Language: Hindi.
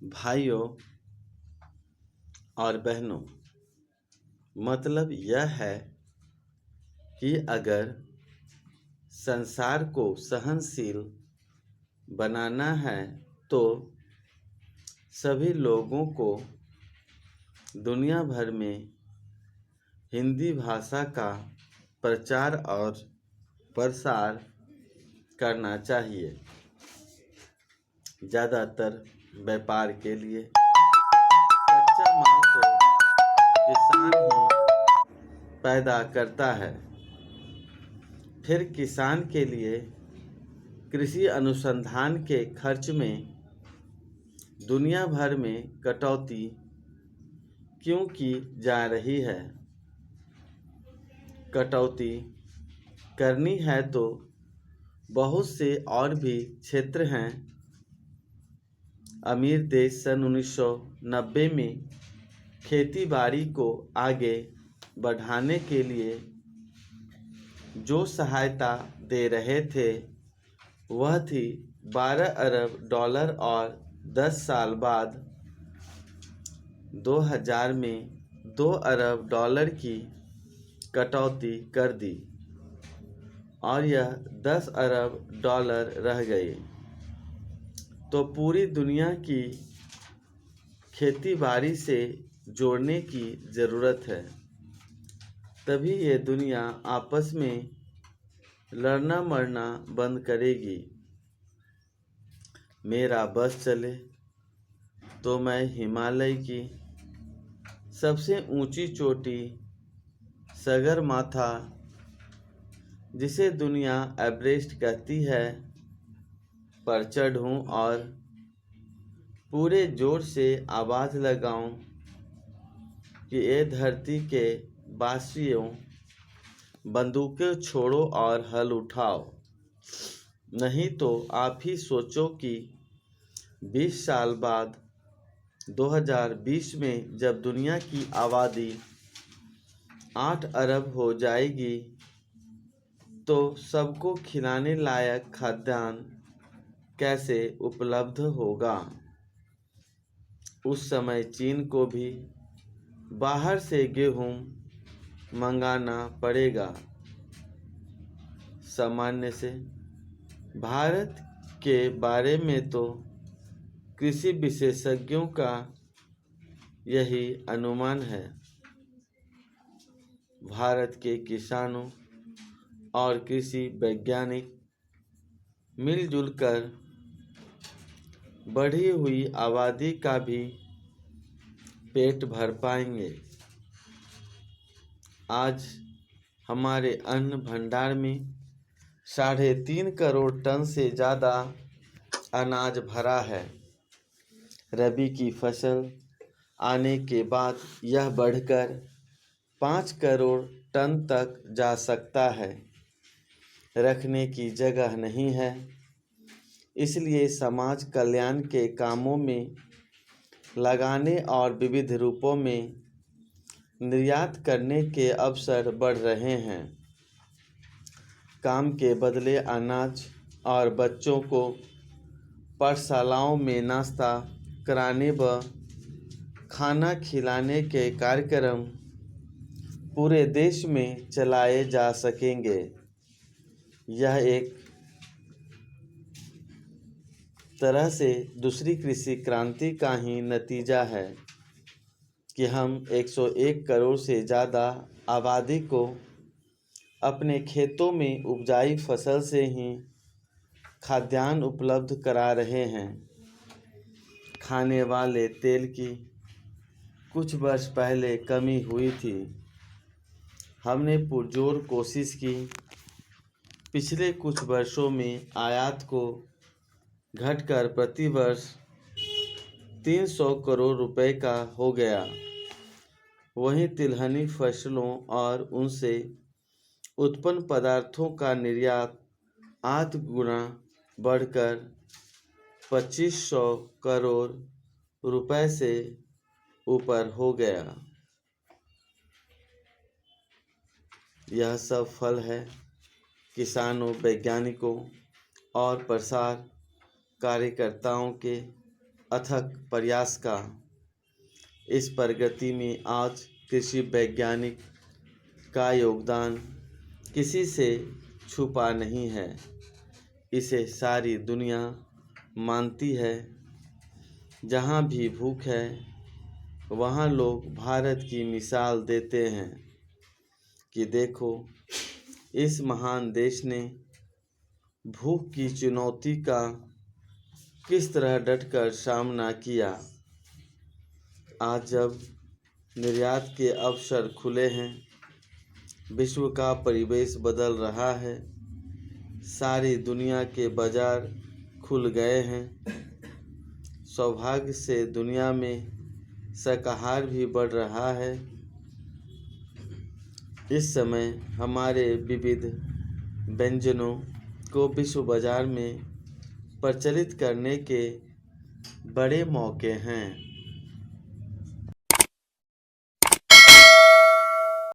भाइयों और बहनों, मतलब यह है कि अगर संसार को सहनशील बनाना है तो सभी लोगों को दुनिया भर में हिंदी भाषा का प्रचार और प्रसार करना चाहिए। ज़्यादातर व्यापार के लिए कच्चा माल तो किसान ही पैदा करता है, फिर किसान के लिए कृषि अनुसंधान के खर्च में दुनिया भर में कटौती क्यों की जा रही है। कटौती करनी है तो बहुत से और भी क्षेत्र हैं। अमीर देश सन 1990 में खेती बाड़ी को आगे बढ़ाने के लिए जो सहायता दे रहे थे वह थी $12 अरब और 10 साल बाद 2000 में $2 अरब की कटौती कर दी और यह $10 अरब रह गई। तो पूरी दुनिया की खेती बाड़ी से जोड़ने की ज़रूरत है, तभी ये दुनिया आपस में लड़ना मरना बंद करेगी। मेरा बस चले तो मैं हिमालय की सबसे ऊंची चोटी सगरमाथा, जिसे दुनिया एवरेस्ट कहती है, पर चढ़ूं और पूरे जोर से आवाज़ लगाऊं कि ये धरती के वासियों, बंदूकें छोड़ो और हल उठाओ। नहीं तो आप ही सोचो कि 20 साल बाद 2020 में जब दुनिया की आबादी 8 अरब हो जाएगी तो सबको खिलाने लायक खाद्यान्न कैसे उपलब्ध होगा। उस समय चीन को भी बाहर से गेहूं मंगाना पड़ेगा। सामान्य से भारत के बारे में तो कृषि विशेषज्ञों का यही अनुमान है। भारत के किसानों और कृषि वैज्ञानिक मिलजुल कर बढ़ी हुई आबादी का भी पेट भर पाएंगे। आज हमारे अन्न भंडार में 3.5 करोड़ टन से ज़्यादा अनाज भरा है। रबी की फसल आने के बाद यह बढ़कर 5 करोड़ टन तक जा सकता है। रखने की जगह नहीं है, इसलिए समाज कल्याण के कामों में लगाने और विविध रूपों में निर्यात करने के अवसर बढ़ रहे हैं। काम के बदले अनाज और बच्चों को पाठशालाओं में नाश्ता कराने व खाना खिलाने के कार्यक्रम पूरे देश में चलाए जा सकेंगे। यह एक तरह से दूसरी कृषि क्रांति का ही नतीजा है कि हम 101 करोड़ से ज़्यादा आबादी को अपने खेतों में उपजाई फसल से ही खाद्यान्न उपलब्ध करा रहे हैं। खाने वाले तेल की कुछ वर्ष पहले कमी हुई थी। हमने पुरजोर कोशिश की पिछले कुछ वर्षों में आयात को घटकर प्रति वर्ष 300 करोड़ रुपए का हो गया। वहीं तिलहनी फसलों और उनसे उत्पन्न पदार्थों का निर्यात 8 गुना बढ़कर 2500 करोड़ रुपए से ऊपर हो गया। यह सब फल है किसानों, वैज्ञानिकों और प्रसार कार्यकर्ताओं के अथक प्रयास का। इस प्रगति में आज कृषि वैज्ञानिक का योगदान किसी से छुपा नहीं है। इसे सारी दुनिया मानती है। जहाँ भी भूख है वहाँ लोग भारत की मिसाल देते हैं कि देखो, इस महान देश ने भूख की चुनौती का किस तरह डटकर सामना किया। आज जब निर्यात के अवसर खुले हैं, विश्व का परिवेश बदल रहा है, सारी दुनिया के बाजार खुल गए हैं, सौभाग्य से दुनिया में शाकाहार भी बढ़ रहा है। इस समय हमारे विविध व्यंजनों को विश्व बाजार में प्रचलित करने के बड़े मौके हैं।